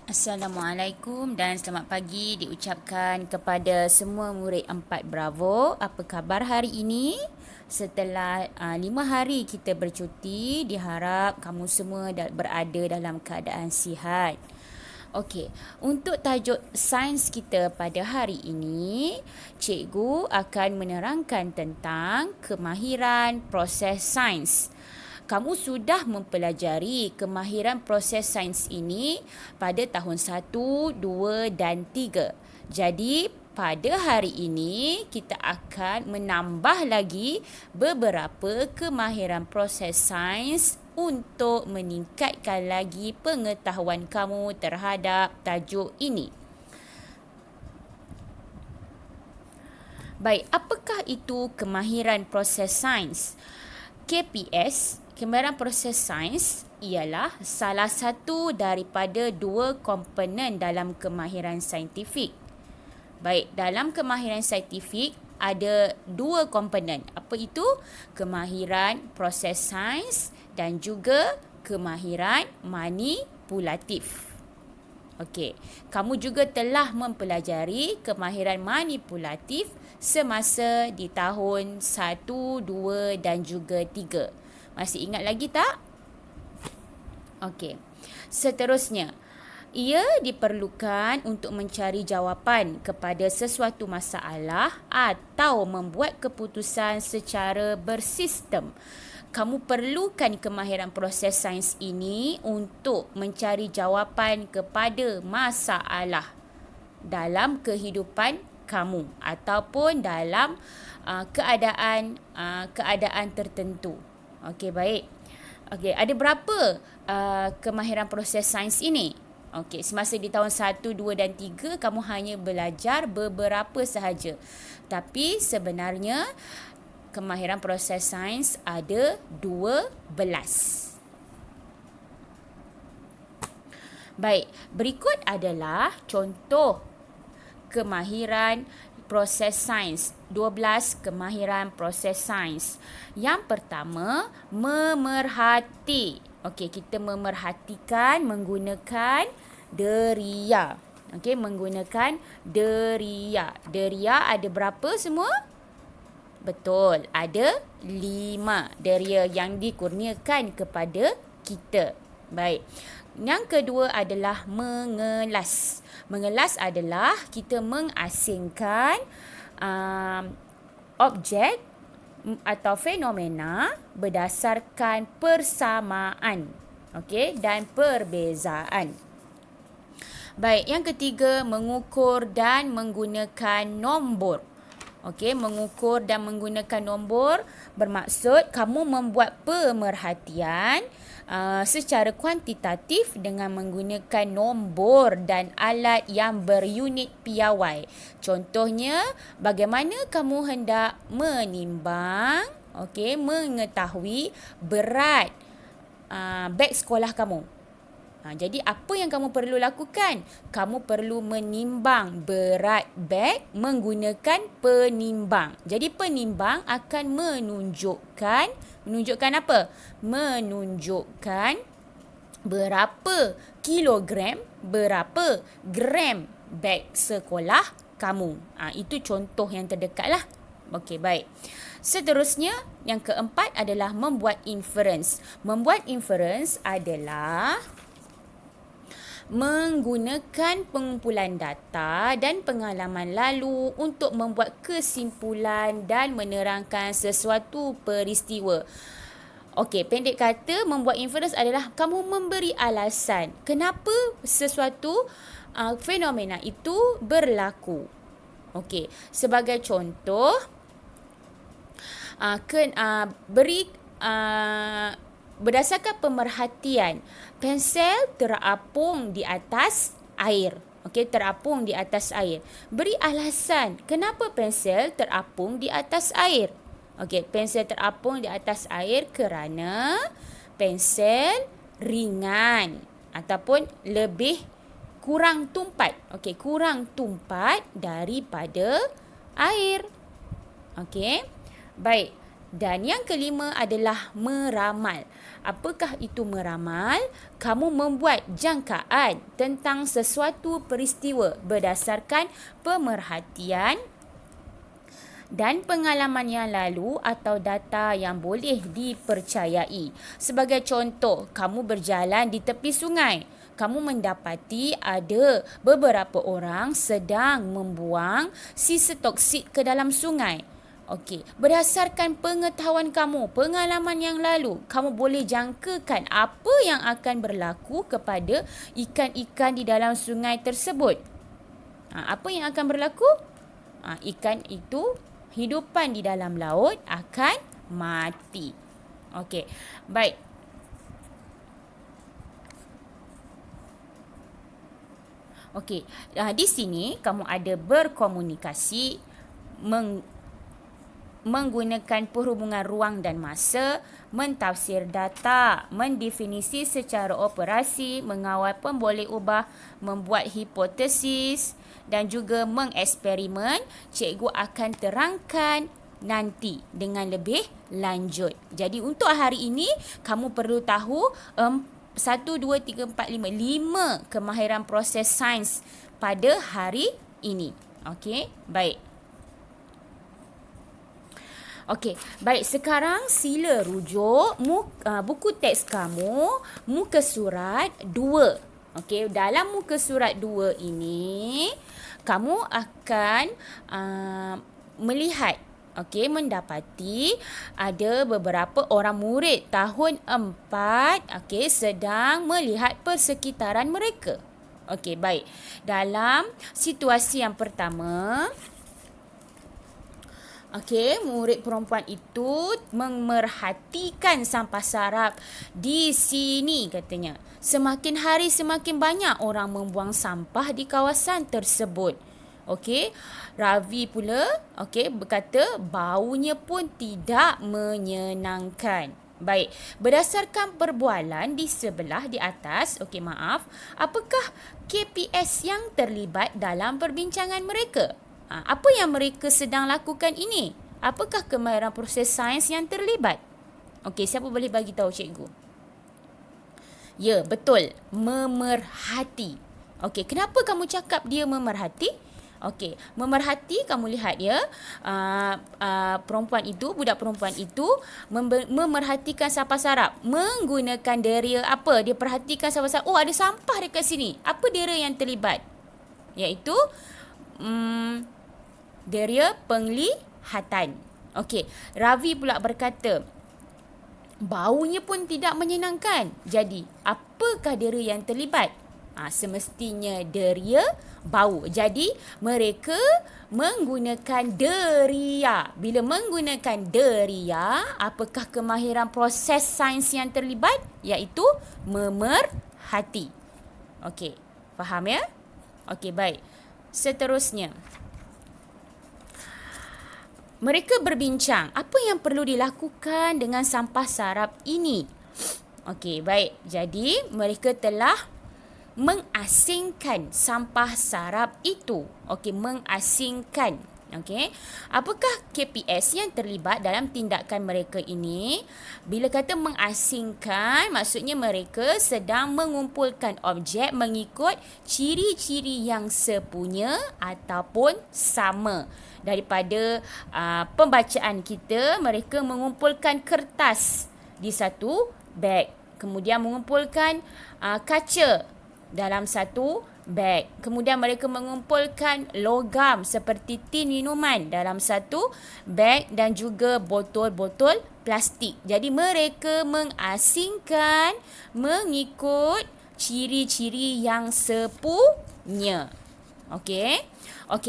Assalamualaikum dan selamat pagi diucapkan kepada semua murid 4 Bravo. Apa khabar hari ini? Setelah 5 hari kita bercuti, diharap kamu semua berada dalam keadaan sihat. Okey, untuk tajuk sains kita pada hari ini, cikgu akan menerangkan tentang kemahiran proses sains. Kamu sudah mempelajari kemahiran proses sains ini pada tahun 1, 2 dan 3. Jadi, pada hari ini kita akan menambah lagi beberapa kemahiran proses sains untuk meningkatkan lagi pengetahuan kamu terhadap tajuk ini. Baik, apakah itu kemahiran proses sains? KPS, kemahiran proses sains, ialah salah satu daripada dua komponen dalam kemahiran saintifik. Baik, dalam kemahiran saintifik ada dua komponen. Apa itu? Kemahiran proses sains dan juga kemahiran manipulatif. Okey, kamu juga telah mempelajari kemahiran manipulatif semasa di tahun 1, 2 dan juga 3. Masih ingat lagi tak? Okey. Seterusnya, ia diperlukan untuk mencari jawapan kepada sesuatu masalah atau membuat keputusan secara bersistem. Kamu perlukan kemahiran proses sains ini untuk mencari jawapan kepada masalah dalam kehidupan kamu ataupun dalam keadaan tertentu. Okey, baik. Okey, ada berapa kemahiran proses sains ini? Okey, semasa di tahun 1, 2 dan 3 kamu hanya belajar beberapa sahaja. Tapi sebenarnya kemahiran proses sains ada 12. Baik, berikut adalah contoh kemahiran proses sains. 12 kemahiran proses sains. Yang pertama, memerhati. Okey, kita memerhatikan menggunakan deria. Okey, menggunakan deria. Deria ada berapa semua? Betul, ada 5 deria yang dikurniakan kepada kita. Baik. Yang kedua adalah mengelas. Mengelas adalah kita mengasingkan objek atau fenomena berdasarkan persamaan, okey, dan perbezaan. Baik, yang ketiga mengukur dan menggunakan nombor. Okey, mengukur dan menggunakan nombor bermaksud kamu membuat pemerhatian secara kuantitatif dengan menggunakan nombor dan alat yang berunit piawai. Contohnya, bagaimana kamu hendak menimbang, okey, mengetahui berat beg sekolah kamu. Jadi apa yang kamu perlu lakukan? Kamu perlu menimbang berat beg menggunakan penimbang. Jadi penimbang akan menunjukkan apa? Menunjukkan berapa kilogram, berapa gram beg sekolah kamu. Itu contoh yang terdekat lah. Okey, baik. Seterusnya, yang keempat adalah membuat inference. Membuat inference adalah menggunakan pengumpulan data dan pengalaman lalu untuk membuat kesimpulan dan menerangkan sesuatu peristiwa. Okey, pendek kata, membuat inference adalah kamu memberi alasan kenapa sesuatu fenomena itu berlaku. Okey, sebagai contoh, berdasarkan pemerhatian, pensel terapung di atas air. Okey, terapung di atas air. Beri alasan kenapa pensel terapung di atas air. Okey, pensel terapung di atas air kerana pensel ringan ataupun kurang tumpat. Okey, kurang tumpat daripada air. Okey. Baik. Dan yang kelima adalah meramal. Apakah itu meramal? Kamu membuat jangkaan tentang sesuatu peristiwa berdasarkan pemerhatian dan pengalaman yang lalu atau data yang boleh dipercayai. Sebagai contoh, kamu berjalan di tepi sungai. Kamu mendapati ada beberapa orang sedang membuang sisa toksik ke dalam sungai. Okey, berdasarkan pengetahuan kamu, pengalaman yang lalu, kamu boleh jangkakan apa yang akan berlaku kepada ikan-ikan di dalam sungai tersebut. Apa yang akan berlaku? Ikan itu, hidupan di dalam laut akan mati. Okey, baik. Okey, di sini kamu ada berkomunikasi menggunakan perhubungan ruang dan masa, mentafsir data, mendefinisi secara operasi, mengawal pemboleh ubah, membuat hipotesis dan juga mengeksperimen. Cikgu akan terangkan nanti dengan lebih lanjut. Jadi untuk hari ini kamu perlu tahu 1, 2, 3, 4, 5 kemahiran proses sains pada hari ini. Okey, baik. Okey, baik, sekarang sila rujuk buku teks kamu, muka surat 2. Okey, dalam muka surat 2 ini, kamu akan melihat, mendapati ada beberapa orang murid tahun 4, sedang melihat persekitaran mereka. Okey, baik. Dalam situasi yang pertama, murid perempuan itu memerhatikan sampah sarap di sini katanya. Semakin hari semakin banyak orang membuang sampah di kawasan tersebut. Ravi pula berkata baunya pun tidak menyenangkan. Baik, berdasarkan perbualan di sebelah di atas, apakah KPS yang terlibat dalam perbincangan mereka? Apa yang mereka sedang lakukan ini? Apakah kemahiran proses sains yang terlibat? Siapa boleh bagi tahu cikgu? Ya, betul. Memerhati. Kenapa kamu cakap dia memerhati? Memerhati, kamu lihat ya, budak perempuan itu memerhatikan sampah sarap menggunakan deria apa? Dia perhatikan sampah sarap. Oh, ada sampah dekat sini. Apa deria yang terlibat? Iaitu deria penglihatan. Ravi pula berkata, baunya pun tidak menyenangkan. Jadi, apakah deria yang terlibat? Semestinya deria bau. Jadi, mereka menggunakan deria. Bila menggunakan deria, apakah kemahiran proses sains yang terlibat? Iaitu memerhati. Faham ya? Baik. Seterusnya, mereka berbincang apa yang perlu dilakukan dengan sampah sarap ini. Baik. Jadi, mereka telah mengasingkan sampah sarap itu. Mengasingkan. Apakah KPS yang terlibat dalam tindakan mereka ini? Bila kata mengasingkan, maksudnya mereka sedang mengumpulkan objek mengikut ciri-ciri yang sepunya ataupun sama. Daripada pembacaan kita, mereka mengumpulkan kertas di satu beg. Kemudian mengumpulkan kaca dalam satu beg. Kemudian mereka mengumpulkan logam seperti tin minuman dalam satu beg dan juga botol-botol plastik. Jadi mereka mengasingkan mengikut ciri-ciri yang sepunya.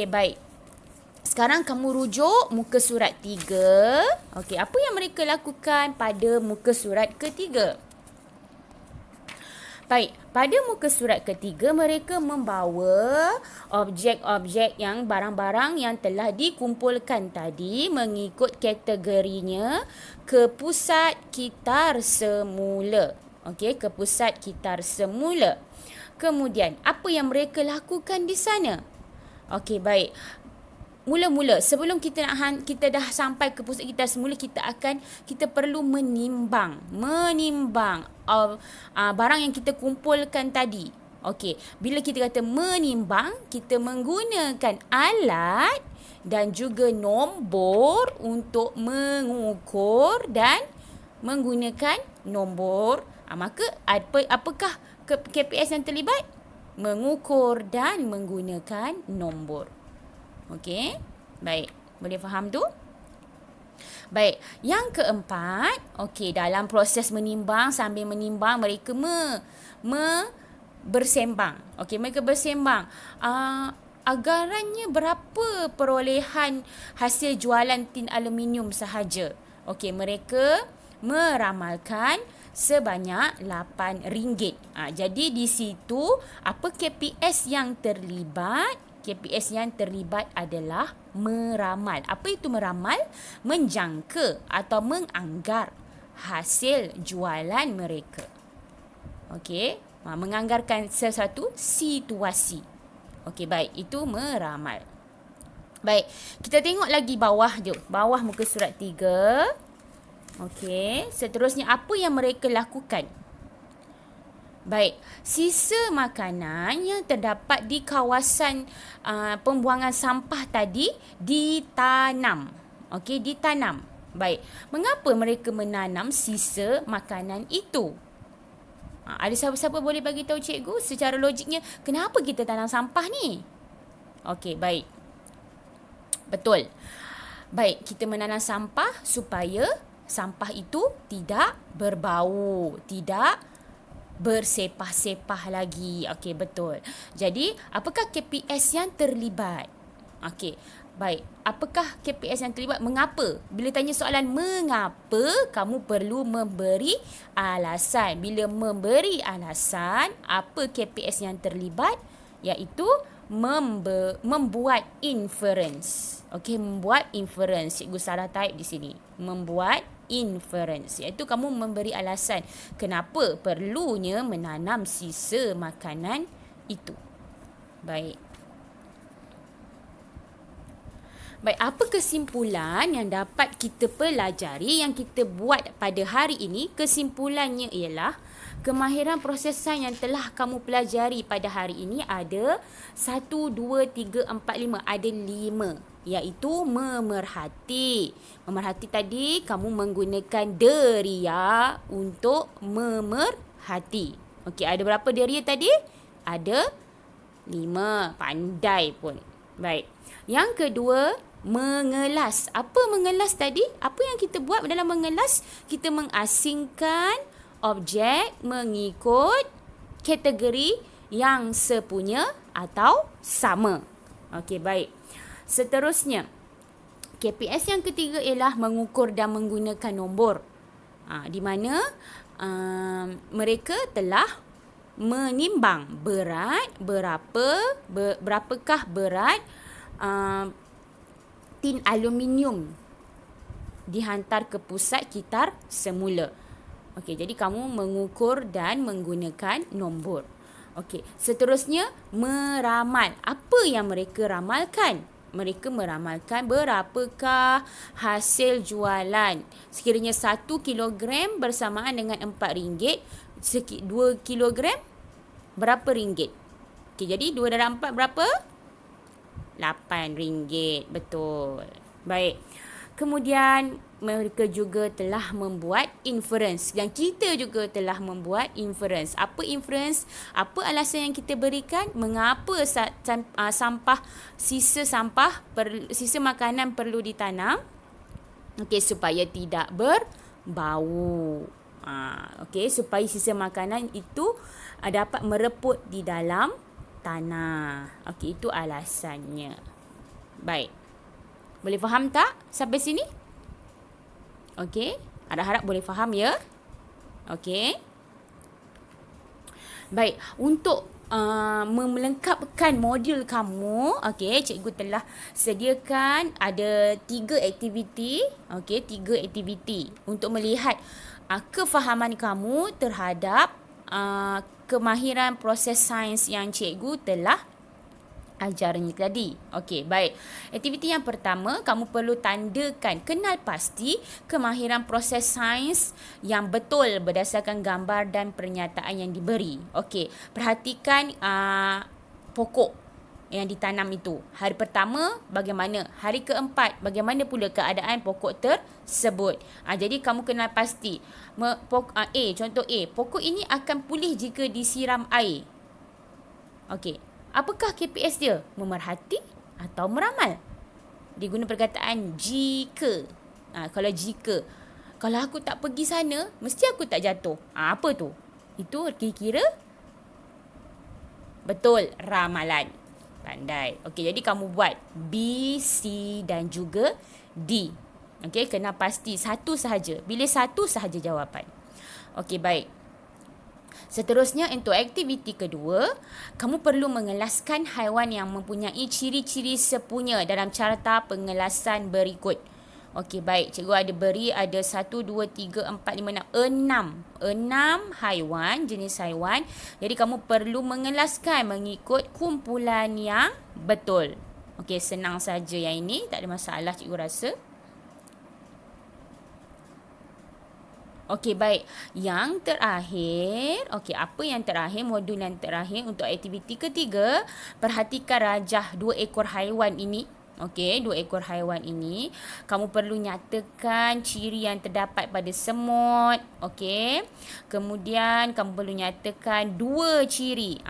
Baik. Sekarang kamu rujuk muka surat 3. Apa yang mereka lakukan pada muka surat ketiga? Baik, pada muka surat ketiga, mereka membawa objek-objek barang-barang yang telah dikumpulkan tadi mengikut kategorinya ke pusat kitar semula. Ke pusat kitar semula. Kemudian, apa yang mereka lakukan di sana? Baik. mula-mula sebelum kita kita dah sampai ke pusat kita semula, kita perlu menimbang barang yang kita kumpulkan tadi. Okey, bila kita kata menimbang, kita menggunakan alat dan juga nombor untuk mengukur dan menggunakan nombor. Maka apakah KPS yang terlibat? Mengukur dan menggunakan nombor. Okey, baik. Boleh faham tu? Baik, yang keempat, okey, dalam proses menimbang, sambil menimbang mereka bersembang. Okey, mereka bersembang. Agarannya berapa perolehan hasil jualan tin aluminium sahaja? Okey, mereka meramalkan sebanyak RM8. Jadi di situ apa KPS yang terlibat? KPS yang terlibat adalah meramal. Apa itu meramal? Menjangka atau menganggar hasil jualan mereka. Okey, menganggarkan sesuatu situasi. Okey, baik, itu meramal. Baik, kita tengok lagi bawah je. Bawah muka surat 3. Okey, seterusnya apa yang mereka lakukan? Baik, sisa makanan yang terdapat di kawasan pembuangan sampah tadi ditanam. Okey, ditanam. Baik, mengapa mereka menanam sisa makanan itu? Ada siapa-siapa boleh bagi tahu cikgu secara logiknya kenapa kita tanam sampah ni? Okey, baik. Betul. Baik, kita menanam sampah supaya sampah itu tidak berbau, tidak bersepah-sepah lagi. Okey, betul. Jadi, apakah KPS yang terlibat? Okey, baik. Apakah KPS yang terlibat? Mengapa? Bila tanya soalan mengapa, kamu perlu memberi alasan. Bila memberi alasan, apa KPS yang terlibat? Iaitu membuat inference. Okey, membuat inference. Cikgu salah type di sini. Membuat inference, iaitu kamu memberi alasan kenapa perlunya menanam sisa makanan itu. Baik. Baik, apa kesimpulan yang dapat kita pelajari yang kita buat pada hari ini? Kesimpulannya ialah kemahiran prosesan yang telah kamu pelajari pada hari ini ada 1, 2, 3, 4, 5. Ada 5. Iaitu memerhati. Memerhati tadi kamu menggunakan deria untuk memerhati. Okey, ada berapa deria tadi? Ada 5. Pandai pun. Baik. Yang kedua, mengelas. Apa mengelas tadi? Apa yang kita buat dalam mengelas? Kita mengasingkan objek mengikut kategori yang sepunya atau sama. Okey, baik. Seterusnya, KPS yang ketiga ialah mengukur dan menggunakan nombor. Di mana mereka telah menimbang berat, berapakah berat tin aluminium dihantar ke pusat kitar semula. Okey, jadi kamu mengukur dan menggunakan nombor. Okey, seterusnya meramal. Apa yang mereka ramalkan? Mereka meramalkan berapakah hasil jualan. Sekiranya 1 kilogram bersamaan dengan RM4, 2 kilogram berapa ringgit? Okey, jadi 2 darab 4 berapa? RM8. Betul. Baik. Kemudian mereka juga telah membuat inference. Dan kita juga telah membuat inference. Apa inference? Apa alasan yang kita berikan? Mengapa sisa makanan perlu ditanam? Okey, supaya tidak berbau. Okey, supaya sisa makanan itu dapat mereput di dalam tanah. Okey, itu alasannya. Baik. Boleh faham tak sampai sini? Okey, harap-harap boleh faham ya. Okey. Baik, untuk melengkapkan modul kamu, okey, cikgu telah sediakan ada 3 aktiviti, okey, 3 aktiviti untuk melihat kefahaman kamu terhadap kemahiran proses sains yang cikgu telah ajarnya tadi. Okey, baik. Aktiviti yang pertama, kamu perlu tandakan kenal pasti kemahiran proses sains yang betul berdasarkan gambar dan pernyataan yang diberi. Okey, perhatikan pokok yang ditanam itu. Hari pertama bagaimana? Hari keempat bagaimana pula keadaan pokok tersebut. Jadi kamu kenal pasti. Contoh A, pokok ini akan pulih jika disiram air. Okey. Apakah KPS dia? Memerhati atau meramal? Dia guna perkataan jika. Kalau jika. Kalau aku tak pergi sana, mesti aku tak jatuh. Apa tu? Itu kira-kira betul, ramalan. Pandai. Okey, jadi kamu buat B, C dan juga D. Okey, kena pasti satu sahaja. Pilih satu sahaja jawapan. Okey, baik. Seterusnya, untuk aktiviti kedua, kamu perlu mengelaskan haiwan yang mempunyai ciri-ciri sepunya dalam carta pengelasan berikut. Okey, baik. Cikgu ada beri ada 1, 2, 3, 4, 5, 6. 6 haiwan, jenis haiwan. Jadi, kamu perlu mengelaskan mengikut kumpulan yang betul. Okey, senang saja yang ini. Tak ada masalah cikgu rasa. Okey, baik. Yang terakhir, apa yang terakhir, modul yang terakhir untuk aktiviti ketiga, perhatikan rajah 2 ekor haiwan ini. Okey, 2 ekor haiwan ini. Kamu perlu nyatakan ciri yang terdapat pada semut. Okey. Kemudian, kamu perlu nyatakan 2 ciri.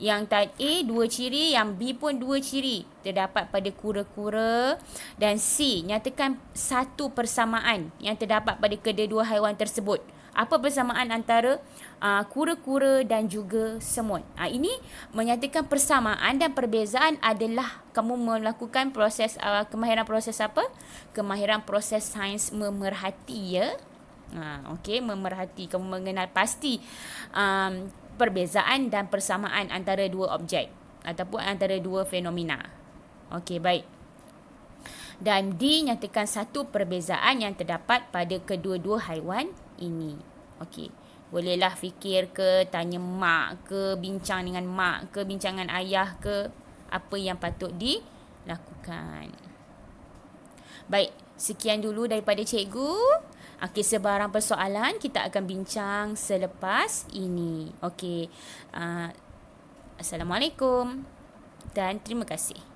Yang A 2 ciri, yang B pun 2 ciri terdapat pada kura-kura. Dan C, nyatakan satu persamaan yang terdapat pada kedua-dua haiwan tersebut. Apa persamaan antara kura-kura dan juga semut? Ini menyatakan persamaan dan perbezaan adalah kamu melakukan proses kemahiran proses apa? Kemahiran proses sains memerhati, ya. Okey, memerhati. Kamu mengenal pasti perbezaan dan persamaan antara dua objek ataupun antara dua fenomena. Okey, baik. Dan D, nyatakan satu perbezaan yang terdapat pada kedua-dua haiwan ini. Okey. Bolehlah fikir ke, tanya mak ke, bincang dengan mak ke, bincang dengan ayah ke, apa yang patut dilakukan. Baik, sekian dulu daripada cikgu. Okey, sebarang persoalan kita akan bincang selepas ini. Okey. Assalamualaikum dan terima kasih.